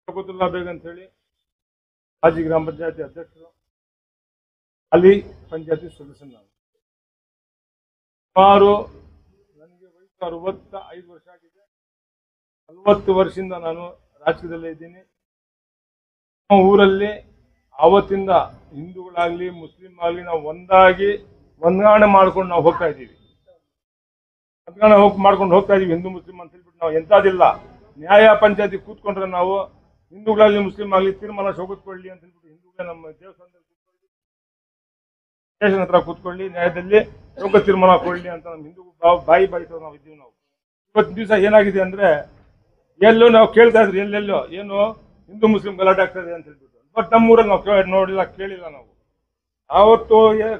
ಶೌಕತುಲ್ಲಾ ಬೇಗ್ ಅಂತ ಹೇಳಿ ಹಾಜಿ ಗ್ರಾಮ ಪಂಚಾಯತಿ ಅಧ್ಯಕ್ಷರು, ಅಲ್ಲಿ ಪಂಚಾಯತಿ ಸದಸ್ಯ. ನಾನು ಸುಮಾರು ನನಗೆ ವಯಸ್ಸು 65 ವರ್ಷ ಆಗಿದೆ. 40 ವರ್ಷದಿಂದ ನಾನು ರಾಜಕೀಯದಲ್ಲೇ ಇದ್ದೀನಿ. ನಮ್ಮ ಊರಲ್ಲಿ ಆವತ್ತಿಂದ ಹಿಂದೂಗಳಾಗ್ಲಿ ಮುಸ್ಲಿಂ ಆಗಲಿ ನಾವು ಹೊಂದಾಣೆ ಮಾಡ್ಕೊಂಡು ನಾವು ಹೋಗ್ತಾ ಇದ್ದೀವಿ. ಮಾಡ್ಕೊಂಡು ಹೋಗ್ತಾ ಇದೀವಿ. ಹಿಂದೂ ಮುಸ್ಲಿಂ ಅಂತ ಹೇಳ್ಬಿಟ್ಟು ನಾವು ಎಂಥದಿಲ್ಲ. ನ್ಯಾಯ ಪಂಚಾಯತಿ ಕೂತ್ಕೊಂಡ್ರೆ ನಾವು ಹಿಂದೂಗಳಾಗ್ಲಿ ಮುಸ್ಲಿಂ ಆಗಲಿ ತೀರ್ಮಾನ ಶೌಕತ್ಕೊಳ್ಳಿ ಅಂತ ಹೇಳ್ಬಿಟ್ಟು ಹಿಂದೂಗಳೇ ನಮ್ಮ ದೇವಸ್ಥಾನದಲ್ಲಿ ಕೂತ್ಕೊಳ್ಳಿ, ಸ್ಟೇಷನ್ ಹತ್ರ ಕೂತ್ಕೊಳ್ಳಿ, ನ್ಯಾಯದಲ್ಲಿ ಶೌಕ ತೀರ್ಮಾನ ಕೊಡ್ಲಿ ಅಂತ ನಮ್ಮ ಹಿಂದೂ ಬಾಯಿ ಬಾಯಿಸೋ ನಾವು ಇದ್ದೀವಿ. ನಾವು ಇವತ್ತು ದಿವಸ ಏನಾಗಿದೆ ಅಂದ್ರೆ ಎಲ್ಲೋ ನಾವು ಕೇಳ್ತಾ ಇದ್ರಿ, ಎಲ್ಲೆಲ್ಲೋ ಏನು ಹಿಂದೂ ಮುಸ್ಲಿಂ ಗಲಾಟೆ ಆಗ್ತದೆ ಅಂತ ಹೇಳ್ಬಿಟ್ಟು. ಬಟ್ ನಮ್ಮೂರಲ್ಲಿ ನಾವು ನೋಡಿಲ್ಲ, ಕೇಳಿಲ್ಲ. ನಾವು ಆವತ್ತು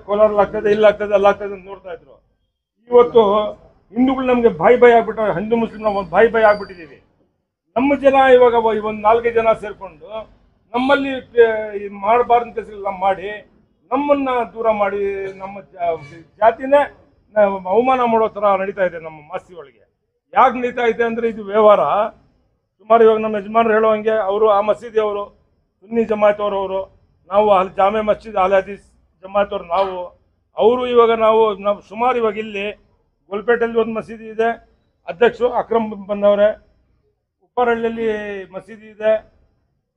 ಕೋಲಾರಲ್ಲಿ ಆಗ್ತದೆ, ಇಲ್ಲಾಗ್ತದೆ, ಅಲ್ಲಾಗ್ತದೆ ಅಂತ ನೋಡ್ತಾ ಇದ್ರು. ಇವತ್ತು ಹಿಂದೂಗಳು ನಮ್ಗೆ ಬಾಯಿ ಆಗ್ಬಿಟ್ಟು, ಹಿಂದೂ ಮುಸ್ಲಿಂ ನಾವು ಬಾಯಿ ಆಗ್ಬಿಟ್ಟಿದ್ದೀವಿ. ನಮ್ಮ ಜನ ಇವಾಗ ಒಂದು 4 ಜನ ಸೇರ್ಕೊಂಡು ನಮ್ಮಲ್ಲಿ ಮಾಡಬಾರ್ದು ಕೆಲಸ ಮಾಡಿ ನಮ್ಮನ್ನ ದೂರ ಮಾಡಿ ನಮ್ಮ ಜಾತಿನೇ ಅವಮಾನ ಮಾಡೋ ತರ ನಡೀತಾ ಇದೆ ನಮ್ಮ ಮಾಸ್ತಿ ಒಳಗೆ. ಯಾಕೆ ನಡೀತಾ ಇದೆ ಅಂದ್ರೆ ಇದು ವ್ಯವಹಾರ. ಸುಮಾರು ಇವಾಗ ನಮ್ಮ ಯಜಮಾನರು ಹೇಳುವಂಗೆ ಅವರು ಆ ಮಸೀದಿ ಅವರು ಸುನ್ನಿ ಜಮಾತ್ ಅವರು, ನಾವು ಅಲ್ಲಿ ಜಾಮೆ ಮಸ್ಜಿದ್ ಅಲ್ ಹದೀಸ್ ಜಮಾತ್ ಅವರು ಅವರು ಇವಾಗ ನಾವು ಸುಮಾರು ಇವಾಗ ಇಲ್ಲಿ ಗೋಲ್ಪೇಟೆಯಲ್ಲಿ ಒಂದು ಮಸೀದಿ ಇದೆ, ಅಧ್ಯಕ್ಷರು ಅಕ್ರಮ್ ಬಂದವ್ರೆ. ಉಪ್ಪರಹಳ್ಳಿಯಲ್ಲಿ ಮಸೀದಿ ಇದೆ,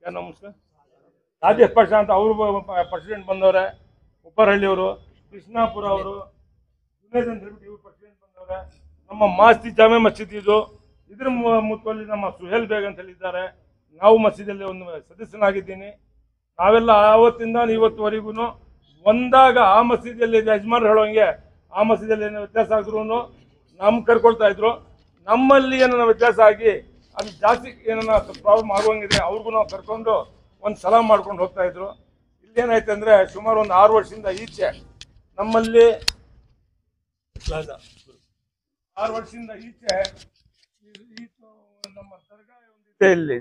ನಮಸ್ಕಾರ ರಾಜೇಶ್ ಪಾಷಾ ಅಂತ ಅವರು ಪ್ರೆಸಿಡೆಂಟ್ ಬಂದವ್ರೆ, ಉಪ್ಪರಹಳ್ಳಿಯವರು. ಕೃಷ್ಣಾಪುರ ಅವರು ಜುನೇದ್ ಅಂತ ಹೇಳ್ಬಿಟ್ಟು ಇವರು ಪ್ರೆಸಿಡೆಂಟ್ ಬಂದವ್ರೆ. ನಮ್ಮ ಮಾಸ್ತಿ ಜಾಮೆ ಮಸೀದಿ ಇದು. ಇದ್ರ ಮುತ್ತಲ್ಲಿ ನಮ್ಮ ಸುಹೇಲ್ ಬೇಗ್ ಅಂತ ಹೇಳಿದ್ದಾರೆ. ನಾವು ಮಸೀದಿಯಲ್ಲಿ ಒಂದು ಸದಸ್ಯನಾಗಿದ್ದೀನಿ. ನಾವೆಲ್ಲ ಆವತ್ತಿಂದ ಇವತ್ತುವರೆಗೂ ಒಂದಾಗ ಆ ಮಸೀದಿಯಲ್ಲಿ ಯಜಮಾನ್ರು ಹೇಳೋಂಗೆ ಆ ಮಸೀದಿಯಲ್ಲಿ ಏನೋ ವ್ಯತ್ಯಾಸ ಆದ್ರೂ ನಮ್ಗೆ ಕರ್ಕೊಳ್ತಾ ಇದ್ರು. ನಮ್ಮಲ್ಲಿ ಏನೋ ವ್ಯತ್ಯಾಸ ಆಗಿ ಅದು ಜಾಸ್ತಿ ಏನೋ ಪ್ರಾಬ್ಲಮ್ ಆಗುವಂಗಿದೆ ಅವ್ರಿಗೂ ನಾವು ಕರ್ಕೊಂಡು ಒಂದು ಸಲಾಮ್ ಮಾಡ್ಕೊಂಡು ಹೋಗ್ತಾ ಇದ್ರು. ಇಲ್ಲೇನಾಯ್ತು ಅಂದರೆ ಸುಮಾರು ಒಂದು 6 ವರ್ಷದಿಂದ ಈಚೆ ನಮ್ಮಲ್ಲಿ 6 ವರ್ಷದಿಂದ ಈಚೆ ನಮ್ಮ ದರ್ಗಾ ಇಲ್ಲಿ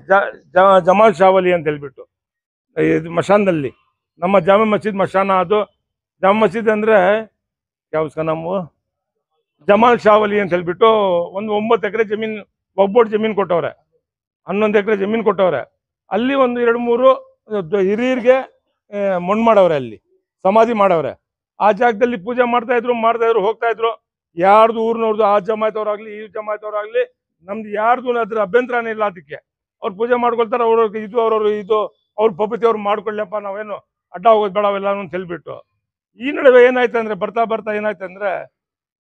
ಜಮಾಲ್ ಶಾವಲಿ ಅಂತ ಹೇಳ್ಬಿಟ್ಟು ಇದು ಮಶಾನ್ದಲ್ಲಿ ನಮ್ಮ ಜಾಮೆ ಮಸೀದ್ ಮಶಾನ. ಅದು ಜಾಮೆ ಮಸೀದ್ ಅಂದರೆ ಯಾವ ನಾವು ಜಮಾಲ್ ಶಾವಲಿ ಅಂತ ಹೇಳ್ಬಿಟ್ಟು ಒಂದು 9 ಎಕರೆ ಜಮೀನು ಒಗ್ಬೋಟ್ ಜಮೀನು ಕೊಟ್ಟವ್ರೆ, 11 ಎಕರೆ ಜಮೀನು ಕೊಟ್ಟವ್ರೆ. ಅಲ್ಲಿ ಒಂದು 2-3 ಹಿರಿಯರಿಗೆ ಮಣ್ಣು ಮಾಡವ್ರೆ, ಅಲ್ಲಿ ಸಮಾಧಿ ಮಾಡವ್ರೆ. ಆ ಜಾಗದಲ್ಲಿ ಪೂಜೆ ಮಾಡ್ತಾ ಇದ್ರು ಹೋಗ್ತಾ ಇದ್ರು. ಯಾರ್ದು ಊರಿನವ್ರದ್ದು ಆ ಜಮಾಯ್ತವ್ರಾಗ್ಲಿ ಈ ಜಮಾಯ್ತವ್ರಾಗ್ಲಿ ನಮ್ದು ಯಾರ್ದು ಅದ್ರ ಅಭ್ಯಂತರನೇ ಇಲ್ಲ. ಅದಕ್ಕೆ ಅವ್ರು ಪೂಜೆ ಮಾಡ್ಕೊಳ್ತಾರೆ, ಅವ್ರವ್ರಿಗೆ ಇದು ಅವ್ರವ್ರು ಇದು ಅವ್ರ ಪದ್ಧತಿ ಅವ್ರು ಮಾಡ್ಕೊಳ್ಳಪ್ಪ, ನಾವೇನು ಅಡ್ಡ ಹೋಗೋದು ಬೇಡವೆಲ್ಲ ಅಂತ ಹೇಳ್ಬಿಟ್ಟು. ಈ ನಡುವೆ ಏನಾಯ್ತು ಅಂದ್ರೆ ಬರ್ತಾ ಏನಾಯ್ತು ಅಂದ್ರೆ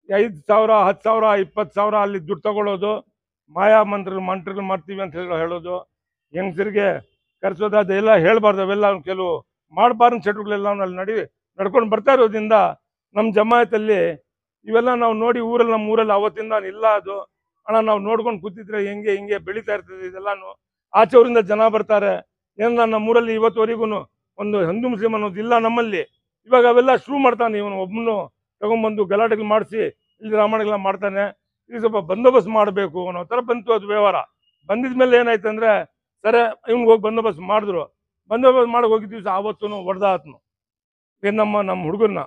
5,000 10,000 20,000 ಅಲ್ಲಿ ದುಡ್ಡು ತಗೊಳ್ಳೋದು, ಮಾಯಾ ಮಂತ್ರಗಳು ಮಾಡ್ತೀವಿ ಅಂತ ಹೇಳೋದು, ಹೆಂಗಸರಿಗೆ ಕರ್ಸೋದು, ಅದೆಲ್ಲ ಹೇಳ್ಬಾರ್ದು. ಅವೆಲ್ಲ ಕೆಲವು ಮಾಡಬಾರ್ದು ಚಟುಗಳೆಲ್ಲ ಅಲ್ಲಿ ನಡ್ಕೊಂಡು ಬರ್ತಾ ಇರೋದ್ರಿಂದ ನಮ್ಮ ಜಮಾಯತಲ್ಲಿ ಇವೆಲ್ಲ ನಾವು ನೋಡಿ ನಮ್ಮ ಊರಲ್ಲಿ ಅವತ್ತಿಂದ ಇಲ್ಲ. ಅದು ಅಣ್ಣ ನಾವು ನೋಡ್ಕೊಂಡು ಕೂತಿದ್ರೆ ಹಿಂಗೆ ಬೆಳೀತಾ ಇರ್ತದೆ ಇದೆಲ್ಲಾನು. ಆಚೆಯವರಿಂದ ಜನ ಬರ್ತಾರೆ. ಏನ ನಮ್ಮೂರಲ್ಲಿ ಇವತ್ತುವರೆಗೂ ಒಂದು ಹಿಂದೂ ಮುಸ್ಲಿಂ ಅನ್ನೋದು ಇಲ್ಲ ನಮ್ಮಲ್ಲಿ. ಇವಾಗ ಅವೆಲ್ಲ ಶುರು ಮಾಡ್ತಾನೆ ಇವನು ಒಬ್ಬನು ತಗೊಂಡ್ಬಂದು ಗಲಾಟೆಗಳು ಮಾಡಿಸಿ ಇಲ್ಲಿ ರಾಮಾಯಣಗಳ ಮಾಡ್ತಾನೆ. ಈಗ ಸ್ವಲ್ಪ ಬಂದೋಬಸ್ತ್ ಮಾಡಬೇಕು ಅನ್ನೋ ಥರ ಬಂತು ಅದು ವ್ಯವಹಾರ. ಬಂದಿದ್ಮೇಲೆ ಏನಾಯ್ತು ಅಂದರೆ ಸರಿ ಇವ್ನಿಗೆ ಹೋಗಿ ಬಂದೋಬಸ್ತ್ ಮಾಡಿದ್ರು. ಬಂದೋಬಸ್ತ್ ಮಾಡಿ ಹೋಗಿದ್ವಿ. ಆವತ್ತು ಹೊಡೆದಾತ್ನು ನಮ್ಮ ಹುಡುಗರನ್ನ.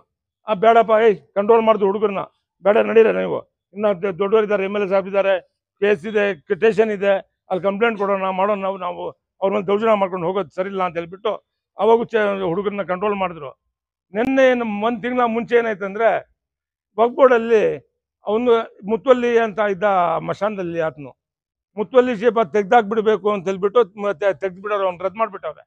ಬೇಡಪ್ಪ ಕಂಟ್ರೋಲ್ ಮಾಡಿದ್ರು ಹುಡುಗರನ್ನ. ಬೇಡ ನಡೀರ ನೀವು, ಇನ್ನು ದೊಡ್ಡವರಿದ್ದಾರೆ, MLA ಸಾಹೇಬ್ ಇದ್ದಾರೆ, ಕೇಸ್ ಇದೆ, ಸ್ಟೇಷನ್ ಇದೆ, ಅಲ್ಲಿ ಕಂಪ್ಲೇಂಟ್ ಕೊಡೋಣ ಮಾಡೋಣ, ನಾವು ಅವ್ರ ಮೇಲೆ ದೌರ್ಜನ್ಯ ಮಾಡ್ಕೊಂಡು ಹೋಗೋದು ಸರಿಯಿಲ್ಲ ಅಂತ ಹೇಳ್ಬಿಟ್ಟು ಅವಾಗೂ ಹುಡುಗರನ್ನ ಕಂಟ್ರೋಲ್ ಮಾಡಿದ್ರು. ನಿನ್ನೆ 1 ತಿಂಗಳ ಮುಂಚೆ ಏನಾಯ್ತು ಅಂದರೆ ವಕ್ಬೋರ್ಡಲ್ಲಿ ಅವನು ಮುತ್ತುವಲ್ಲಿ ಅಂತ ಇದ್ದ ಮಶಾನದಲ್ಲಿ ಆತನು ಮುತ್ತುವಲ್ಲಿ ಶೇಪ ತೆಗ್ದಾಕ್ಬಿಡ್ಬೇಕು ಅಂತ ಹೇಳ್ಬಿಟ್ಟು ತೆಗ್ದುಬಿಡೋರು, ಅವ್ನು ರದ್ದು ಮಾಡಿಬಿಟ್ಟವ್ರೆ.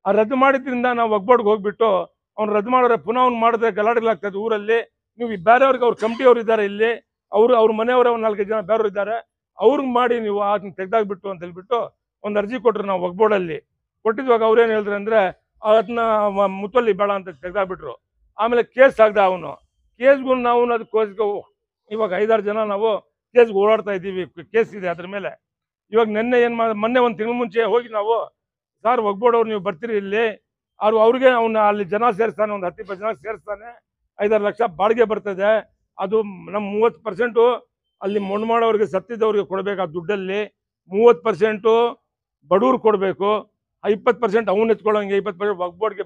ಆ ರದ್ದು ಮಾಡಿದ್ರಿಂದ ನಾವು ವಕ್ಬೋರ್ಡ್ಗೆ ಹೋಗ್ಬಿಟ್ಟು ಅವ್ನು ರದ್ದು ಮಾಡೋರೆ. ಪುನಃ ಅವ್ನು ಮಾಡಿದ್ರೆ ಗಲಾಟೆಗಳಾಗ್ತದೆ ಊರಲ್ಲಿ. ನೀವು ಬೇರೆಯವ್ರಿಗೆ ಅವ್ರ ಕಮಿಟಿಯವ್ರು ಇದ್ದಾರೆ ಇಲ್ಲಿ, ಅವ್ರ ಮನೆಯವರ 4 ಜನ ಬೇರೆಯವ್ರು ಇದ್ದಾರೆ, ಅವ್ರಿಗೆ ಮಾಡಿ ನೀವು ಅದನ್ನ ತೆಗ್ದಾಕ್ಬಿಟ್ಟು ಅಂತ ಹೇಳ್ಬಿಟ್ಟು ಒಂದು ಅರ್ಜಿ ಕೊಟ್ಟರು ನಾವು ವಕ್ಬೋರ್ಡಲ್ಲಿ. ಕೊಟ್ಟಿದ್ವಾಗ ಅವ್ರೇನು ಹೇಳಿದ್ರು ಅಂದರೆ ಅದನ್ನ ಮುತ್ತಲ್ಲಿ ಬೇಡ ಅಂತ ತೆಗ್ದಾಕ್ಬಿಟ್ರು. ಆಮೇಲೆ ಕೇಸ್ ಆಗ್ದ ಅವನು. ಕೇಸ್ಗೂ ನಾವು ಅದಕ್ಕೋಸ್ಕರ ಇವಾಗ 5-6 ಜನ ನಾವು ಕೇಸ್ಗೆ ಓಡಾಡ್ತಾ ಇದ್ದೀವಿ. ಕೇಸ್ ಇದೆ ಅದ್ರ ಮೇಲೆ. ಇವಾಗ ಮೊನ್ನೆ 1 ತಿಂಗಳ ಮುಂಚೆ ಹೋಗಿ ನಾವು ಸಾರ್ ವಕ್ಬೋರ್ಡ್ ನೀವು ಬರ್ತೀರಿ ಇಲ್ಲಿ, ಅವ್ರಿಗೆ ಅವನ್ನ ಅಲ್ಲಿ ಜನ ಸೇರಿಸ್ತಾನೆ, ಒಂದು 10-20 ಜನ ಸೇರಿಸ್ತಾನೆ, 5-6 ಲಕ್ಷ ಬಾಡಿಗೆ ಬರ್ತದೆ. ಅದು ನಮ್ಮ 30% ಅಲ್ಲಿ ಮಣ್ಣು ಮಾಡೋರಿಗೆ ಸತ್ತಿದ್ದವ್ರಿಗೆ ಕೊಡಬೇಕು. ಆ ದುಡ್ಡಲ್ಲಿ 30% ಬಡವ್ರು ಕೊಡಬೇಕು, 20% ಅವ್ನು ಎತ್ಕೊಳ್ಳೋಂಗೆ, 20% ವಕ್ಬೋರ್ಡ್ಗೆ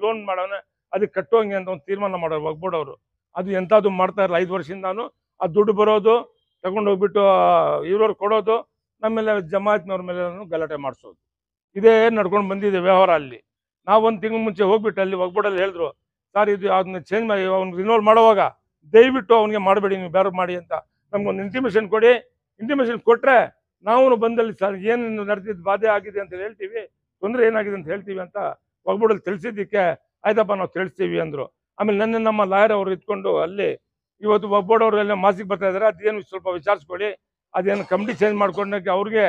ಲೋನ್ ಮಾಡೋನೆ ಅದಕ್ಕೆ ಕಟ್ಟೋಂಗೆ ಅಂತ ಒಂದು ತೀರ್ಮಾನ ಮಾಡೋರು ವಕ್ಬೋರ್ಡ್ ಅವರು. ಅದು ಎಂಥದ್ದು ಮಾಡ್ತಾ ಇರಲ್ಲ 5 ವರ್ಷದಿಂದಾನು. ಆ ದುಡ್ಡು ಬರೋದು ತಗೊಂಡು ಹೋಗ್ಬಿಟ್ಟು ಇವ್ರವ್ರು ಕೊಡೋದು, ನಮ್ಮೆಲ್ಲ ಜಮಾತ್ನವ್ರ ಮೇಲೆ ಗಲಾಟೆ ಮಾಡಿಸೋದು, ಇದೇ ನಡ್ಕೊಂಡು ಬಂದಿದೆ ವ್ಯವಹಾರ. ಅಲ್ಲಿ ನಾವು ಒಂದು ತಿಂಗಳ ಮುಂಚೆ ಹೋಗ್ಬಿಟ್ಟು ಅಲ್ಲಿ ಒಗ್ಬೋಡಲ್ಲಿ ಹೇಳಿದ್ರು, ಸರ್ ಇದು ಅದನ್ನ ಚೇಂಜ್ ಮಾಡಿ ಅವ್ನಿಗೆ ರಿನೋಲ್ ಮಾಡುವಾಗ ದಯವಿಟ್ಟು ಅವ್ನಿಗೆ ಮಾಡಬೇಡಿ, ನೀವು ಬೇರೆ ಮಾಡಿ ಅಂತ ನಮ್ಗೊಂದು ಇಂಟಿಮೇಷನ್ ಕೊಡಿ. ಇಂಟಿಮೇಷನ್ ಕೊಟ್ಟರೆ ನಾವು ಬಂದಲ್ಲಿ ಸರ್ ಏನು ನಡೆದಿದ್ದು ಬಾಧೆ ಆಗಿದೆ ಅಂತ ಹೇಳ್ತೀವಿ, ತೊಂದರೆ ಏನಾಗಿದೆ ಅಂತ ಹೇಳ್ತೀವಿ ಅಂತ ಒಗ್ಬೋಡಲ್ಲಿ ತಿಳಿಸಿದ್ದಕ್ಕೆ ಆಯ್ತಪ್ಪ ನಾವು ತಿಳಿಸ್ತೀವಿ ಅಂದರು. ಆಮೇಲೆ ನನ್ನ ನಮ್ಮ ಲಾಯರ್ ಅವರು ಇಟ್ಕೊಂಡು ಅಲ್ಲಿ ಇವತ್ತು ಒಗ್ಬೋಡವ್ರೆಲ್ಲ ಮಾಸಿಗೆ ಬರ್ತಾ ಇದ್ದಾರೆ, ಅದೇನು ಸ್ವಲ್ಪ ವಿಚಾರಿಸ್ಕೊಳ್ಳಿ, ಅದೇನು ಕಮಿಟಿ ಚೇಂಜ್ ಮಾಡ್ಕೊಂಡಾಗ ಅವ್ರಿಗೆ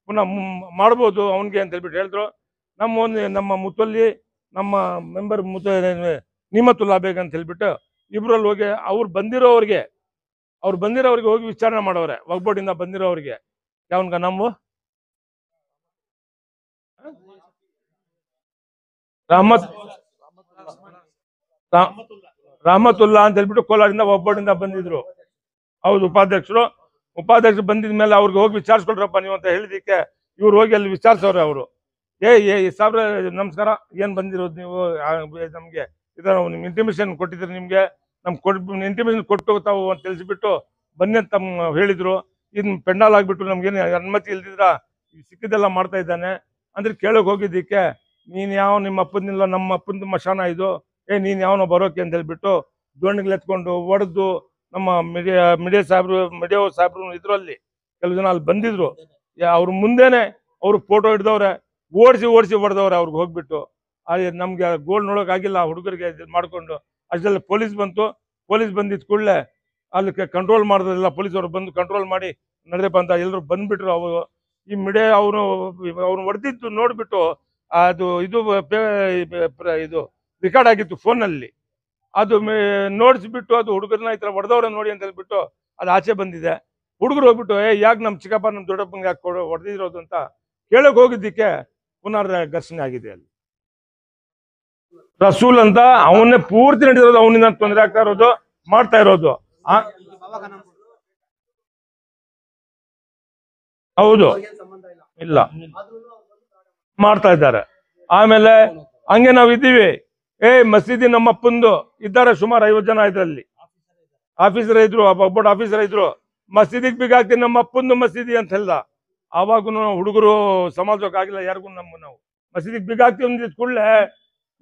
ಪುನಃ ಮಾಡ್ಬೋದು ಅವ್ನಿಗೆ ಅಂತ ಹೇಳ್ಬಿಟ್ಟು ಹೇಳಿದ್ರು. ನಮ್ಮ ಮುತ್ತಲ್ಲಿ ನಮ್ಮ ಮೆಂಬರ್ ನಿಮತುಲ್ಲಾ ಬೇಗ್ ಅಂತ ಹೇಳ್ಬಿಟ್ಟು ಇಬ್ಬರಲ್ಲಿ ಹೋಗಿ ಅವ್ರು ಬಂದಿರೋರಿಗೆ ಹೋಗಿ ವಿಚಾರಣೆ ಮಾಡೋರೆ, ಒಗ್ಬೋರ್ಡಿಂದ ಬಂದಿರೋರಿಗೆ. ಯಾವನ್ಗ ನಮ್ಮ ರಹಮತುಲ್ಲಾ ಅಂತ ಹೇಳ್ಬಿಟ್ಟು ಕೋಲಾರಿಂದ ಒಗ್ಬೋರ್ಡಿಂದ ಬಂದಿದ್ರು. ಹೌದು, ಉಪಾಧ್ಯಕ್ಷರು ಬಂದಿದ ಮೇಲೆ ಅವ್ರಿಗೆ ಹೋಗಿ ವಿಚಾರಿಸ್ಕೊಳ್ರಪ್ಪ ನೀವು ಅಂತ ಹೇಳಿದಕ್ಕೆ ಇವ್ರು ಹೋಗಿ ಅಲ್ಲಿ ವಿಚಾರಿಸೋರೆ. ಅವರು ಸಾಬ್ರೆ ನಮಸ್ಕಾರ, ಏನ್ ಬಂದಿರೋದು ನೀವು, ನಮ್ಗೆ ಇದರ ನಿಮ್ಗೆ ಇಂಟಿಮೇಷನ್ ಕೊಟ್ಟಿದ್ರು, ನಿಮ್ಗೆ ಇಂಟಿಮೇಷನ್ ಕೊಟ್ಟು ತಾವು ಅಂತ ತಿಳಿಸ್ಬಿಟ್ಟು ಬನ್ನಿ ಅಂತ ಹೇಳಿದ್ರು. ಇನ್ ಪೆಂಡಾಲ್ ಆಗ್ಬಿಟ್ಟು ನಮ್ಗೇನು ಅನುಮತಿ ಇಲ್ದಿದ್ರ ಸಿಕ್ಕಿದೆಲ್ಲ ಮಾಡ್ತಾ ಇದ್ದಾನೆ ಅಂದ್ರೆ ಕೇಳಕ್ ಹೋಗಿದ್ದಕ್ಕೆ ನೀನ್ ಯಾವ ನಿಮ್ಮ ಅಪ್ಪನಿಲ್ಲ, ನಮ್ಮ ಅಪ್ಪನ ಮಶಾನ ಇದು, ನೀನ್ ಯಾವನೋ ಬರೋಕೆ ಅಂತ ಹೇಳ್ಬಿಟ್ಟು ದೋಣಿಗಳು ಎತ್ಕೊಂಡು ಹೊಡೆದು ನಮ್ಮ ಮಿಡಿಯೋ ಸಾಹೇಬ್ರು ಇದ್ರಲ್ಲಿ ಕೆಲವು ಜನ ಅಲ್ಲಿ ಬಂದಿದ್ರು. ಅವ್ರ ಮುಂದೆನೆ ಅವ್ರು ಫೋಟೋ ಹಿಡ್ದವ್ರೆ, ಓಡಿಸಿ ಹೊಡೆದವ್ರೆ ಅವ್ರಿಗೆ ಹೋಗ್ಬಿಟ್ಟು. ನಮ್ಗೆ ಗೋಲ್ಡ್ ನೋಡೋಕೆ ಆಗಿಲ್ಲ ಹುಡುಗರಿಗೆ ಮಾಡ್ಕೊಂಡು. ಅಷ್ಟೆಲ್ಲ ಪೊಲೀಸ್ ಬಂದಿದ್ ಕೂಡಲೇ ಅಲ್ಲಿ ಕಂಟ್ರೋಲ್ ಮಾಡಿದ್ರಲ್ಲ, ಪೊಲೀಸವರು ಬಂದು ಕಂಟ್ರೋಲ್ ಮಾಡಿ ನಡೆದಪ್ಪ ಅಂತ ಎಲ್ಲರೂ ಬಂದ್ಬಿಟ್ರು. ಅವರು ಈ ಮಿಡಿಯಾ ಅವ್ರು ಹೊಡೆದಿದ್ದು ನೋಡ್ಬಿಟ್ಟು ಅದು ಇದು ರೆಕಾರ್ಡ್ ಆಗಿತ್ತು ಫೋನಲ್ಲಿ, ಅದು ನೋಡಿಸ್ಬಿಟ್ಟು ಅದು ಹುಡುಗರನ್ನ ಈ ಥರ ಹೊಡೆದವ್ರೆ ನೋಡಿ ಅಂತ ಹೇಳ್ಬಿಟ್ಟು ಅದು ಆಚೆ ಬಂದಿದೆ. ಹುಡುಗರು ಹೋಗ್ಬಿಟ್ಟು ಯಾಕೆ ನಮ್ಮ ಚಿಕ್ಕಪ್ಪ ನಮ್ಮ ದೊಡ್ಡಪ್ಪಂಗೆ ಯಾಕೆ ಹೊಡೆದಿರೋದು ಅಂತ ಕೇಳಕ್ ಹೋಗಿದ್ದಕ್ಕೆ ಪುನರ್ ಘರ್ಷಣೆ ಆಗಿದೆ. ಅಲ್ಲಿ ರಸೂಲ್ ಅಂತ ಅವನ್ನೇ ಪೂರ್ತಿ ನಡೆದಿರೋದು, ಅವನಿಂದ ತೊಂದರೆ ಆಗ್ತಾ ಇರೋದು, ಮಾಡ್ತಾ ಇರೋದು. ಹೌದು, ಇಲ್ಲ ಮಾಡ್ತಾ ಇದ್ದಾರೆ. ಆಮೇಲೆ ಹಂಗೆ ನಾವ್ ಇದ್ದೀವಿ, ಮಸೀದಿ ನಮ್ಮ ಅಪ್ಪಂದು ಇದ್ದಾರೆ ಸುಮಾರು 50 ಜನ ಇದ್ರಲ್ಲಿ ಆಫೀಸರ್ ಇದ್ರು, ಒಬ್ಬೊಬ್ಬ ಆಫೀಸರ್ ಇದ್ರು. ಮಸೀದಿಗೆ ಬೀಗ ಹಾಕ್ತೀನಿ ನಮ್ಮ ಅಪ್ಪಂದು ಮಸೀದಿ ಅಂತ ಹೇಳ್ದ. ಆವಾಗೂ ಹುಡುಗರು ಸಮಾಜಕ್ಕೆ ಆಗಿಲ್ಲ ಯಾರಿಗೂ. ನಾವು ಮಸೀದಿಗೆ ಬೀಗ ಹಾಕ್ತೀವಿ ಅಂದಿದ್ ಕೂಡಲೇ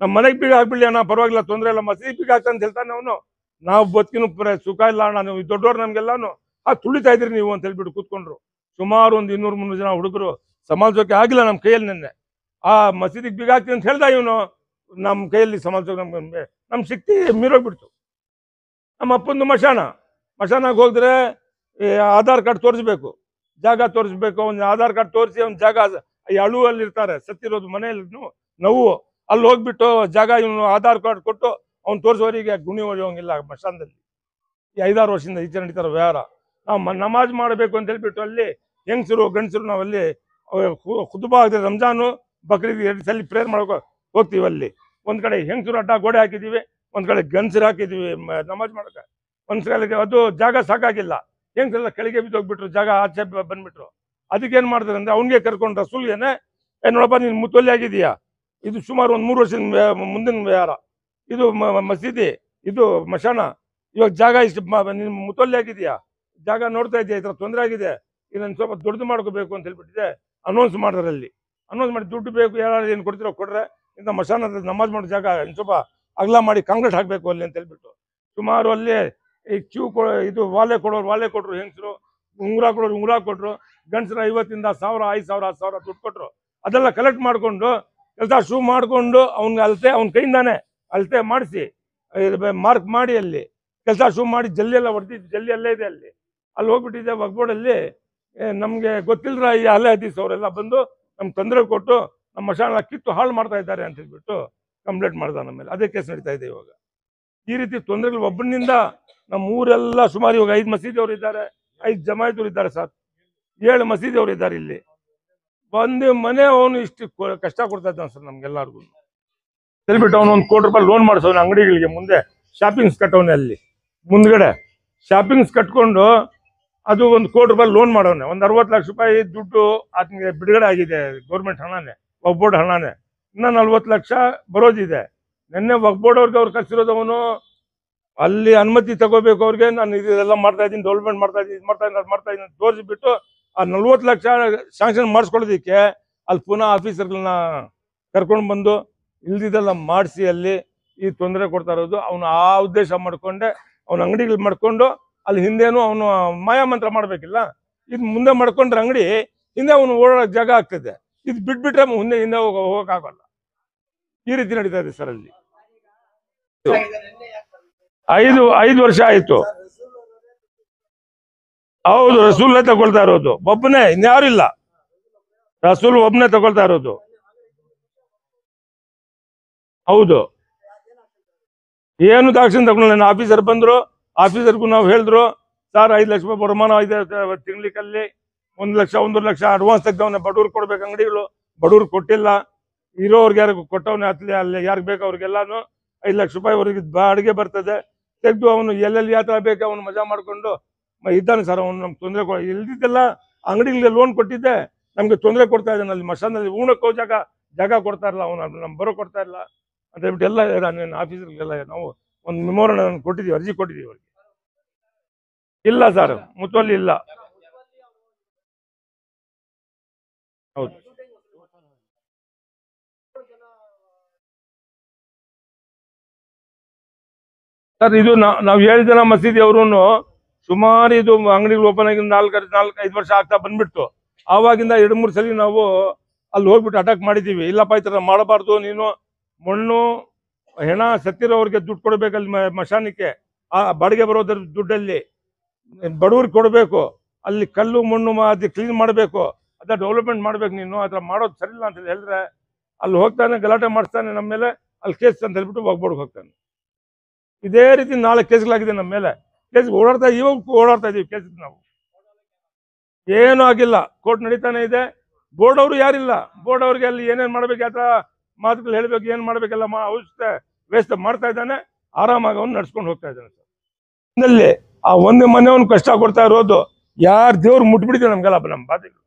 ನಮ್ಮ ಮನೆಗೆ ಬೀಗ ಹಾಕ್ಬಿಡ್ಲಿ ಅಣ್ಣ, ಪರವಾಗಿಲ್ಲ ತೊಂದರೆ ಇಲ್ಲ, ಮಸೀದಿ ಬೀಗ ಹಾಕ್ತ ಅಂತ ಹೇಳ್ತಾನೆ ಅವನು. ನಾವು ಬದುಕಿನ ಸುಖ ಇಲ್ಲ ಅಣ್ಣ, ನೀವು ದೊಡ್ಡವ್ರು ನಮ್ಗೆಲ್ಲಾನು ತುಳಿತಾ ಇದ್ರಿ ನೀವು ಅಂತ ಹೇಳ್ಬಿಟ್ಟು ಕೂತ್ಕೊಂಡ್ರು. ಸುಮಾರು ಒಂದು 200-300 ಜನ ಹುಡುಗರು ಸಮಾಜಕ್ಕೆ ಆಗಿಲ್ಲ ನಮ್ಮ ಕೈಯಲ್ಲಿ. ನಿನ್ನೆ ಆ ಮಸೀದಿಗೆ ಬೀಗ ಹಾಕ್ತೀನಿ ಅಂತ ಹೇಳ್ದ ಇವನು, ನಮ್ಮ ಕೈಯಲ್ಲಿ ಸಮಾಜಕ್ಕೆ ನಮ್ ಶಕ್ತಿ ಮೀರೋಗ್ಬಿಡ್ತು. ನಮ್ಮ ಅಪ್ಪಂದು ಮಶಾನಾಗ ಹೋದ್ರೆ ಆಧಾರ್ ಕಾರ್ಡ್ ತೋರಿಸ್ಬೇಕು, ಜಾಗ ತೋರಿಸ್ಬೇಕು. ಒಂದು ಆಧಾರ್ ಕಾರ್ಡ್ ತೋರಿಸಿ ಒಂದು ಜಾಗ ಅಳುವಲ್ಲಿ ಇರ್ತಾರೆ ಸತ್ತಿರೋದು ಮನೆಯಲ್ಲಿ ನೋವು, ಅಲ್ಲಿ ಹೋಗ್ಬಿಟ್ಟು ಜಾಗ ಇವನು ಆಧಾರ್ ಕಾರ್ಡ್ ಕೊಟ್ಟು ಅವ್ನು ತೋರಿಸೋರಿಗೆ ಗುಣಿ ಹೊಡೆಯೋಂಗಿಲ್ಲ. ಮಶಾನದಲ್ಲಿ ಈ 5-6 ವರ್ಷದಿಂದ ಈಚೆ ನಡೀತಾರ ವ್ಯವಹಾರ. ನಾವು ನಮಾಜ್ ಮಾಡಬೇಕು ಅಂತ ಹೇಳ್ಬಿಟ್ಟು ಅಲ್ಲಿ ಹೆಂಗಸರು ಗಂಡಸರು ನಾವಲ್ಲಿ ಖುತುಬಾ ಆಗಿದೆ, ರಂಜಾನು ಬಕ್ರೀದ್ 2 ಸಲ ಪ್ರೇಯರ್ ಮಾಡೋಕೆ ಹೋಗ್ತೀವಿ. ಅಲ್ಲಿ ಒಂದ್ ಕಡೆ ಹೆಂಗಸರು ಅಡ್ಡ ಗೋಡೆ ಹಾಕಿದೀವಿ, ಒಂದ್ ಕಡೆ ಗಂಡಸರು ಹಾಕಿದೀವಿ ನಮಾಜ್ ಮಾಡೋಕೆ. ಒಂದ್ ಕಡೆ ಅದು ಜಾಗ ಸಾಕಾಗಿಲ್ಲ, ಹೆಂಗಸರೆಲ್ಲ ಕೆಳಗೆ ಬಿದ್ದು ಹೋಗ್ಬಿಟ್ರು, ಜಾಗ ಆಚೆ ಬಂದ್ಬಿಟ್ರು. ಅದಕ್ಕೆ ಏನ್ ಮಾಡ್ತಾರೆ ಅಂದ್ರೆ ಅವ್ನಿಗೆ ಕರ್ಕೊಂಡು ರಸೂಲ್ಗೆನೆ ನೋಡಪ್ಪ ನೀನ್ ಮುತ್ತೊಲ್ಲಿ ಆಗಿದೀಯಾ, ಇದು ಸುಮಾರು ಒಂದು 3 ವರ್ಷದ ಮುಂದಿನ ವ್ಯವಹಾರ, ಇದು ಮಸೀದಿ, ಇದು ಮಶಾನ, ಇವಾಗ ಜಾಗ ಇಷ್ಟು ನಿನ್ ಮುತ್ತೊಲ್ಲಿ ಆಗಿದೆಯಾ, ಜಾಗ ನೋಡ್ತಾ ಇದೆಯಾ, ಈ ಥರ ತೊಂದರೆ ಆಗಿದೆ, ಇದನ್ನು ಸ್ವಲ್ಪ ದೊಡ್ಡದು ಮಾಡ್ಕೋಬೇಕು ಅಂತ ಹೇಳ್ಬಿಟ್ಟಿದೆ. ಅನೌನ್ಸ್ ಮಾಡಿದ್ರೆ ಅಲ್ಲಿ ಅನೌನ್ಸ್ ಮಾಡಿ ದುಡ್ಡು ಬೇಕು, ಯಾರು ಏನು ಕೊಡ್ತಿರೋ ಕೊಡ್ರೆ, ಇಂಥ ಮಶಾನದ ನಮಾಜ್ ಮಾಡೋ ಜಾಗ ಇನ್ನು ಸ್ವಲ್ಪ ಅಗಲ ಮಾಡಿ ಕಾಂಕ್ರೀಟ್ ಹಾಕಬೇಕು ಅಲ್ಲಿ ಅಂತ ಹೇಳ್ಬಿಟ್ಟು ಸುಮಾರು ಅಲ್ಲಿ ಈ ಇದು ವಾಲೆ ಕೊಟ್ಟರು ಹೆಂಗಸರು, ಉಂಗುರ ಕೊಟ್ಟರು, ಗಂಡಸರು 50ಇಂದ 1000, 5000, 10,000 ದುಡ್ಡು ಕೊಟ್ಟರು. ಅದೆಲ್ಲ ಕಲೆಕ್ಟ್ ಮಾಡಿಕೊಂಡು ಕೆಲಸ ಶುರು ಮಾಡಿಕೊಂಡು ಅವ್ನ ಅವ್ನ ಕೈಯಿಂದಾನೆ ಅಳತೆ ಮಾಡಿಸಿ ಮಾರ್ಕ್ ಮಾಡಿ ಅಲ್ಲಿ ಕೆಲಸ ಶುರು ಮಾಡಿ ಜಲ್ಲಿ ಎಲ್ಲ ಹೊಡೆದಿದ್ದು, ಜಲ್ಲಿ ಅಲ್ಲೇ ಇದೆ. ಅಲ್ಲಿ ಹೋಗ್ಬಿಟ್ಟಿದ್ದೆ ವಕ್ಬೋರ್ಡಲ್ಲಿ. ನಮಗೆ ಗೊತ್ತಿಲ್ಲರ ಈ ಅಲೆ ಹದೀಸ್ ಅವರೆಲ್ಲ ಬಂದು ನಮ್ಗೆ ತೊಂದರೆ ಕೊಟ್ಟು ನಮ್ಮ ಮಶಾನ ಕಿತ್ತು ಹಾಳು ಮಾಡ್ತಾ ಇದ್ದಾರೆ ಅಂತ ಹೇಳ್ಬಿಟ್ಟು ಕಂಪ್ಲೇಂಟ್ ಮಾಡ್ದ ನಮ್ಮ ಮೇಲೆ. ಅದೇ ಕೇಸ್ ನಡೀತಾ ಇದೆ ಇವಾಗ. ಈ ರೀತಿ ತೊಂದರೆಗಳು ಒಬ್ಬನಿಂದ ನಮ್ಮ ಊರೆಲ್ಲ ಸುಮಾರು ಇವಾಗ 5 ಮಸೀದಿಯವರು ಇದ್ದಾರೆ, 5 ಜಮಾಯಿತರು ಇದ್ದಾರೆ ಸರ್, 7 ಮಸೀದಿಯವರು ಇದ್ದಾರೆ. ಇಲ್ಲಿ ಒಂದು ಮನೆ ಅವನು ಇಷ್ಟು ಕಷ್ಟ ಕೊಡ್ತಾ ಇದ್ದಾನೆ ಸರ್ ನಮ್ಗೆಲ್ಲರಿಗೂ. ಹೇಳ್ಬಿಟ್ಟು ಅವನು 1 ಕೋಟಿ ರೂಪಾಯಿ ಲೋನ್ ಮಾಡಿಸೋನು ಅಂಗಡಿಗಳಿಗೆ ಮುಂದೆ ಶಾಪಿಂಗ್ಸ್ ಕಟ್ಟವನೆ. ಅಲ್ಲಿ ಮುಂದ್ಗಡೆ ಶಾಪಿಂಗ್ಸ್ ಕಟ್ಕೊಂಡು ಅದು 1 ಕೋಟಿ ರೂಪಾಯಿ ಲೋನ್ ಮಾಡೋನೆ. ಒಂದು 60 ಲಕ್ಷ ರೂಪಾಯಿ ದುಡ್ಡು ಆತನಿಗೆ ಬಿಡುಗಡೆ ಆಗಿದೆ, ಗೌರ್ಮೆಂಟ್ ಹಣನೇ, ವಕ್ಬೋರ್ಡ್ ಹಣನೇ. ಇನ್ನು 40 ಲಕ್ಷ ಬರೋದಿದೆ. ನಿನ್ನೆ ವಕ್ಬೋರ್ಡ್ ಅವ್ರಿಗೆ ಅವ್ರು ಕಳ್ಸಿರೋದು ಅವನು ಅಲ್ಲಿ ಅನುಮತಿ ತಗೋಬೇಕು ಅವ್ರಿಗೆ. ನಾನು ಇದೆಲ್ಲ ಮಾಡ್ತಾ ಇದ್ದೀನಿ, ಡೆವಲಪ್ಮೆಂಟ್ ಮಾಡ್ತಾ ಇದ್ದೀನಿ, ಮಾಡ್ತಾ ಇದ್ದೀನಿ ತೋರಿಸ್ಬಿಟ್ಟು ಆ 40 ಲಕ್ಷ ಶಾಂಕ್ಷನ್ ಮಾಡಿಸ್ಕೊಳ್ಳೋದಕ್ಕೆ ಅಲ್ಲಿ ಪುನಃ ಆಫೀಸರ್ಗಳನ್ನ ಕರ್ಕೊಂಡು ಬಂದು ಇಲ್ದಿದ್ದೆಲ್ಲ ಮಾಡಿಸಿ ಅಲ್ಲಿ ಈ ತೊಂದರೆ ಕೊಡ್ತಾ ಇರೋದು. ಅವನು ಆ ಉದ್ದೇಶ ಮಾಡ್ಕೊಂಡೆ ಅವನ ಅಂಗಡಿಗಳು ಮಾಡ್ಕೊಂಡು ಅಲ್ಲಿ ಹಿಂದೆನೂ ಅವನು ಮಾಯಾಮಂತ್ರ ಮಾಡ್ಬೇಕಿಲ್ಲ. ಇದು ಮುಂದೆ ಮಾಡ್ಕೊಂಡ್ರೆ ಅಂಗಡಿ ಹಿಂದೆ ಅವನು ಓಡಾಡೋಕೆ ಜಾಗ ಆಗ್ತದೆ. ಇದು ಬಿಟ್ಬಿಟ್ರೆ ಮುಂದೆ ಹಿಂದೆ ಹೋಗಕ್ಕಾಗಲ್ಲ. ಈ ರೀತಿ ನಡೀತಾ ಇದೆ ಸರ್. ಅಲ್ಲಿ 5 ವರ್ಷ ಆಯ್ತು. ಹೌದು, ರಸೂಲ್ನೇ ತಗೊಳ್ತಾ ಇರೋದು, ಒಬ್ಬನೇ, ಇನ್ಯಾರು ಇಲ್ಲ. ರಸೂಲ್ ಒಬ್ಬನೇ ತಗೊಳ್ತಾ ಇರೋದು. ಹೌದು, ಏನು ದಾಕ್ಷಿಣ್ಯ ತಗೊಂಡು ಆಫೀಸರ್ ಬಂದ್ರು, ಆಫೀಸರ್ಗೂ ನಾವು ಹೇಳಿದ್ರು, ಸರ್ 5 ಲಕ್ಷ ರೂಪಾಯಿ ವರಮಾನ ಇದೆ ತಿಂಗ್ಳಿಕಲ್ಲಿ, 1 ಲಕ್ಷ 1.5 ಲಕ್ಷ ಅಡ್ವಾನ್ಸ್ ತೆಗ್ದವನೆ, ಬಡವ್ರು ಕೊಡ್ಬೇಕು ಅಂಗಡಿಗಳು, ಬಡವ್ರು ಕೊಟ್ಟಿಲ್ಲ, ಇರೋರ್ಗೆ ಯಾರಿಗೂ ಕೊಟ್ಟವನೆ ಅಲ್ಲಿ ಯಾರಿಗೆ ಬೇಕು ಅವ್ರಿಗೆಲ್ಲಾನು 5 ಲಕ್ಷ ರೂಪಾಯಿ ಅವ್ರಿಗೆ ಬಾಡಿಗೆ ಬರ್ತದೆ ತೆಗೆದು ಅವನು ಎಲ್ಲೆಲ್ಲಿ ಯಾತ್ರ ಬೇಕು ಅವನು ಮಜಾ ಮಾಡ್ಕೊಂಡು ಇದ್ದಾನೆ ಸರ್. ಅವನು ನಮ್ಗೆ ತೊಂದರೆ ಇಲ್ದಿದ್ದೆಲ್ಲ ಅಂಗಡಿಗಳಿಗೆ ಲೋನ್ ಕೊಟ್ಟಿದ್ದೆ, ನಮ್ಗೆ ತೊಂದರೆ ಕೊಡ್ತಾ ಇದ್ದಾನೆ. ಅಲ್ಲಿ ಮಶಾನಲ್ಲಿ ಊಣಕ್ಕೋ ಜಾಗ ಕೊಡ್ತಾ ಇರಲ್ಲ, ಅವನು ನಮ್ಗೆ ಬರೋ ಕೊಡ್ತಾ ಇಲ್ಲ ಅಂತ ಹೇಳ್ಬಿಟ್ಟು ಎಲ್ಲ ಆಫೀಸರ್ಗೆಲ್ಲ ನಾವು ಒಂದು ಮೆಮೋರನ್ನ ಕೊಟ್ಟಿದ್ದೀವಿ, ಅರ್ಜಿ ಕೊಟ್ಟಿದ್ದೀವಿ ಅವ್ರಿಗೆ. ಇಲ್ಲ ಸರ್, ಮುತ್ತುವಲ್ಲಿ ಇಲ್ಲ. ಹೌದು ಸರ್, ಇದು ನಾವು 7 ಜನ ಮಸೀದಿ ಅವರು ಸುಮಾರು ಇದು ಅಂಗಡಿಗಳು ಓಪನ್ ಆಗಿ 4-5 ವರ್ಷ ಆಗ್ತಾ ಬಂದ್ಬಿಟ್ಟು ಆವಾಗಿಂದ 2-3 ಸಲ ನಾವು ಅಲ್ಲಿ ಹೋಗ್ಬಿಟ್ಟು ಅಟ್ಯಾಕ್ ಮಾಡಿದ್ದೀವಿ. ಇಲ್ಲಪ್ಪ ಈ ಥರ ಮಾಡಬಾರ್ದು, ನೀನು ಮಣ್ಣು ಹೆಣ ಸತ್ತಿರೋರಿಗೆ ದುಡ್ಡು ಕೊಡಬೇಕಲ್ಲಿ ಮಶಾನಕ್ಕೆ, ಆ ಬಾಡಿಗೆ ಬರೋದ್ರ ದುಡ್ಡಲ್ಲಿ ಬಡವ್ರಿಗೆ ಕೊಡಬೇಕು, ಅಲ್ಲಿ ಕಲ್ಲು ಮಣ್ಣು ಅದು ಕ್ಲೀನ್ ಮಾಡಬೇಕು, ಅದ ಡೆವಲಪ್ಮೆಂಟ್ ಮಾಡ್ಬೇಕು, ನೀನು ಆ ಥರ ಮಾಡೋದು ಸರಿಯಿಲ್ಲ ಅಂತ ಹೇಳಿದ್ರೆ ಅಲ್ಲಿ ಹೋಗ್ತಾನೆ, ಗಲಾಟೆ ಮಾಡಿಸ್ತಾನೆ ನಮ್ಮ ಮೇಲೆ, ಅಲ್ಲಿ ಕೇಸ್ ಅಂತ ಹೇಳ್ಬಿಟ್ಟು ಹೋಗ್ಬೋಡ್ಗೆ ಹೋಗ್ತಾನೆ. ಇದೇ ರೀತಿ 4 ಕೇಸ್ಗಳಾಗಿದೆ ನಮ್ಮ ಮೇಲೆ. ಕೇಸ್ ಇವಾಗ ಓಡಾಡ್ತಾ ಇದೀವಿ ಕೇಸ್. ನಾವು ಏನೂ ಆಗಿಲ್ಲ, ಕೋರ್ಟ್ ನಡೀತಾನೆ ಇದೆ. ಬೋರ್ಡ್ ಅವರು ಯಾರಿಲ್ಲ, ಬೋರ್ಡ್ ಅವ್ರಿಗೆ ಅಲ್ಲಿ ಏನೇನು ಮಾಡ್ಬೇಕು, ಯಾವ ಮಾತುಗಳು ಹೇಳ್ಬೇಕು, ಏನ್ ಮಾಡ್ಬೇಕೆಲ್ಲ ಔಷಧ ವ್ಯವಸ್ಥೆ ಮಾಡ್ತಾ ಇದ್ದಾನೆ. ಆರಾಮಾಗಿ ಅವ್ನು ನಡ್ಸ್ಕೊಂಡು ಹೋಗ್ತಾ ಇದ್ದಾನೆ ಸರ್. ಇಲ್ಲಿ ಆ ಒಂದು ಮನೆಯವನು ಕಷ್ಟ ಕೊಡ್ತಾ ಇರೋದು, ಯಾರು ದೇವ್ರು ಮುಟ್ಬಿಟ್ಟಿದೆ ನಮ್ಗೆಲ್ಲ ನಮ್ಮ ಬಾಧೆಗಳು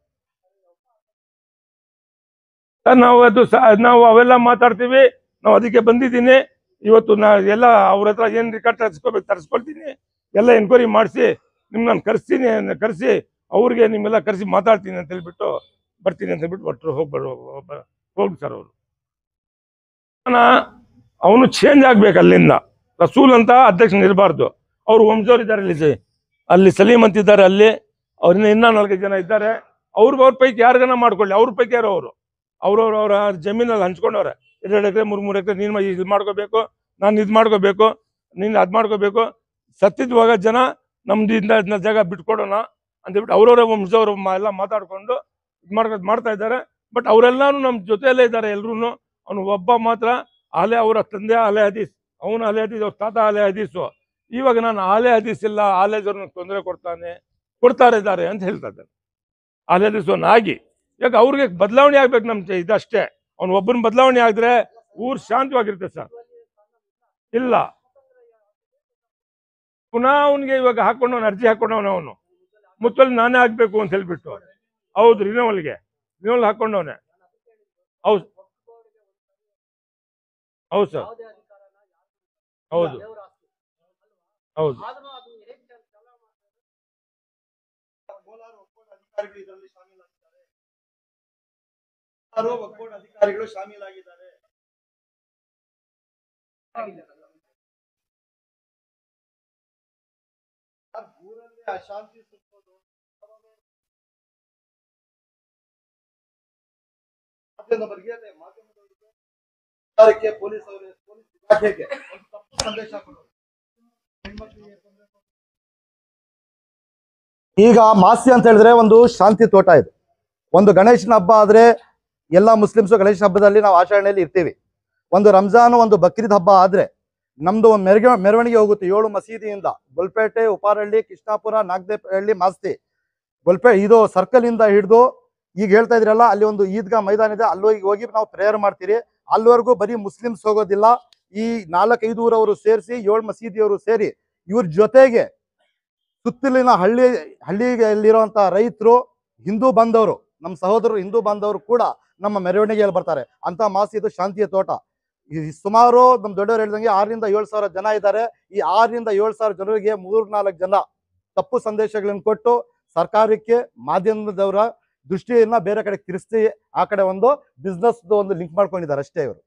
ಸರ್. ನಾವು ಅವೆಲ್ಲ ಮಾತಾಡ್ತೀವಿ. ನಾವು ಅದಕ್ಕೆ ಬಂದಿದ್ದೀನಿ ಇವತ್ತು. ಎಲ್ಲ ಅವ್ರ ಹತ್ರ ಏನು ರೆಕಾರ್ಡ್ ತರಿಸ್ಕೊಳ್ತೀನಿ, ಎಲ್ಲ ಎನ್ಕ್ವೈರಿ ಮಾಡಿಸಿ ನಿಮ್ಗೆ ನಾನು ಕರೆಸಿ ಅವ್ರಿಗೆ ನಿಮ್ಮೆಲ್ಲ ಕರೆಸಿ ಮಾತಾಡ್ತೀನಿ ಅಂತ ಹೇಳ್ಬಿಟ್ಟು ಬರ್ತೀನಿ ಅಂತ ಹೇಳ್ಬಿಟ್ಟು ಒಟ್ಟರು ಹೋಗಿ ಸರ್. ಅವರು ಅವನು ಚೇಂಜ್ ಆಗ್ಬೇಕು ಅಲ್ಲಿಂದ. ರಸೂಲ್ ಅಂತ ಅಧ್ಯಕ್ಷ ಇರಬಾರ್ದು. ಅವ್ರು ವಂಶದವ್ರು ಇದ್ದಾರೆ ಅಲ್ಲಿ ಸಲೀಮ್ ಅಂತಿದ್ದಾರೆ, ಅಲ್ಲಿ ಅವ್ರನ್ನ ಇನ್ನೂ 4 ಜನ ಇದ್ದಾರೆ. ಅವ್ರ ಪೈಕಿ ಯಾರಿಗಾನ ಮಾಡ್ಕೊಳ್ಳಿ, ಅವ್ರ ಪೈಕಿ ಯಾರೋ ಅವ್ರವ್ರ ಜಮೀನಲ್ಲಿ ಹಂಚ್ಕೊಂಡವ್ರೆ. 2 ಎಕರೆ 3 ಎಕರೆ ನೀನು ಇದು ಮಾಡ್ಕೋಬೇಕು, ನಾನು ಇದು ಮಾಡ್ಕೋಬೇಕು, ನೀನು ಅದು ಮಾಡ್ಕೋಬೇಕು. ಸತ್ತಿದ್ವಾಗ ಜನ ನಮ್ದು ಇದನ್ನ ಜಾಗ ಬಿಟ್ಕೊಡೋಣ ಅಂತ ಹೇಳ್ಬಿಟ್ಟು ಅವ್ರವ್ರ ವಂಶದವ್ರು ಎಲ್ಲ ಮಾತಾಡ್ಕೊಂಡು ಇದು ಮಾಡ್ತಾ ಇದ್ದಾರೆ. ಬಟ್ ಅವರೆಲ್ಲಾನು ನಮ್ಮ ಜೊತೆಯಲ್ಲೇ ಇದ್ದಾರೆ ಎಲ್ರು. ಅವನು ಒಬ್ಬ ಮಾತ್ರ ಅವರ ತಂದೆ ಆಲೆ ಹದೀಸ್, ಅವನು ಆಲೆ ಹದೀಸ್, ಅವ್ರ ತಾತ ಆಲೆ ಹದೀಸು. ಇವಾಗ ನಾನು ಆಲೆ ಹದೀಸ್ ಇಲ್ಲ, ಆಲೆದವ್ರನ್ನ ತೊಂದರೆ ಕೊಡ್ತಾ ಇದ್ದಾರೆ ಅಂತ ಹೇಳ್ತಾ ಇದ್ದಾನೆ. ಆಲೆ ಹದೀಸವನ್ನ ಆಗಿ ಯಾಕೆ ಅವ್ರಿಗೆ ಬದಲಾವಣೆ ಆಗ್ಬೇಕು ನಮ್ಮ ಇದಷ್ಟೇ. ಅವ್ನು ಒಬ್ಬನ ಬದಲಾವಣೆ ಆಗಿದ್ರೆ ಊರು ಶಾಂತವಾಗಿರುತ್ತೆ ಸರ್. ಇಲ್ಲ, ಪುನಃ ಅವನಿಗೆ ಇವಾಗ ಅರ್ಜಿ ಹಾಕೊಂಡವನ ಅವನು ಮುತ್ತಲ್ಲಿ ನಾನೇ ಆಗ್ಬೇಕು ಅಂತ ಹೇಳ್ಬಿಟ್ಟು. ಹೌದು, ರಿನೋವಲ್ ಹಾಕೊಂಡವನೆ. ಹೌದು ಹೌದು ಸರ್, ಹೌದು ಹೌದು ಅಧಿಕಾರಿಗಳು ಶಾಮೀಲಾಗಿದ್ದಾರೆ. ಊರಲ್ಲಿ ಅಶಾಂತಿ ಸುತ್ತೋದು, ಮಾಧ್ಯಮದವರಿಗೆ, ಪೊಲೀಸ್ ಇಲಾಖೆಗೆ ಒಂದು ತಪ್ಪು ಸಂದೇಶ ಕೊಡೋದು. ಈಗ ಮಾಸ್ತಿ ಅಂತ ಹೇಳಿದ್ರೆ ಒಂದು ಶಾಂತಿ ತೋಟ ಇದು. ಒಂದು ಗಣೇಶನ ಹಬ್ಬ ಆದ್ರೆ ಎಲ್ಲ ಮುಸ್ಲಿಮ್ಸು ಗಣೇಶನ ಹಬ್ಬದಲ್ಲಿ ನಾವು ಆಚರಣೆಯಲ್ಲಿ ಇರ್ತೀವಿ. ಒಂದು ರಂಜಾನ್, ಒಂದು ಬಕ್ರೀದ್ ಹಬ್ಬ ಆದ್ರೆ ನಮ್ದು ಒಂದು ಮೆರವಣಿಗೆ ಹೋಗುತ್ತೆ 7 ಮಸೀದಿಯಿಂದ, ಗೊಲ್ಪೇಟೆ, ಉಪಾರಹಳ್ಳಿ, ಕೃಷ್ಣಾಪುರ, ನಾಗದೇಪಹಳ್ಳಿ, ಮಾಸ್ತಿ, ಇದು ಸರ್ಕಲ್ ಇಂದ ಹಿಡಿದು ಈಗ ಹೇಳ್ತಾ ಇದ್ರಲ್ಲ ಅಲ್ಲಿ ಒಂದು ಈದ್ಗಾ ಮೈದಾನ ಇದೆ, ಅಲ್ಲಿ ಹೋಗಿ ನಾವು ಪ್ರೇಯರ್ ಮಾಡ್ತೀರಿ. ಅಲ್ಲಿವರೆಗೂ ಬರೀ ಮುಸ್ಲಿಮ್ಸ್ ಹೋಗೋದಿಲ್ಲ, ಈ 4-5 ಊರವರು ಸೇರಿಸಿ 7 ಮಸೀದಿಯವರು ಸೇರಿ ಇವ್ರ ಜೊತೆಗೆ ಸುತ್ತಲಿನ ಹಳ್ಳಿಯಲ್ಲಿರುವಂತ ರೈತರು, ಹಿಂದೂ ಬಾಂಧವರು, ನಮ್ಮ ಸಹೋದರರು ಹಿಂದೂ ಬಾಂಧವರು ಕೂಡ ನಮ್ಮ ಮೆರವಣಿಗೆಯಲ್ಲಿ ಬರ್ತಾರೆ. ಅಂತ ಮಾಸ್ತಿ ಶಾಂತಿಯ ತೋಟ. ಸುಮಾರು ನಮ್ಮ ದೊಡ್ಡವರು ಹೇಳಿದಂಗೆ 6,000-7 ಸಾವಿರ ಜನ ಇದ್ದಾರೆ. ಈ 6,000-7 ಸಾವಿರ ಜನರಿಗೆ 3-4 ಜನ ತಪ್ಪು ಸಂದೇಶಗಳನ್ನು ಕೊಟ್ಟು ಸರ್ಕಾರಕ್ಕೆ ಮಾಧ್ಯಮದವರ ದೃಷ್ಟಿಯನ್ನ ಬೇರೆ ಕಡೆ ತಿರ್ಸಿ ಆ ಕಡೆ ಒಂದು ಬಿಸ್ನೆಸ್ ಒಂದು ಲಿಂಕ್ ಮಾಡ್ಕೊಂಡಿದ್ದಾರೆ ಅಷ್ಟೇ ಇವರು.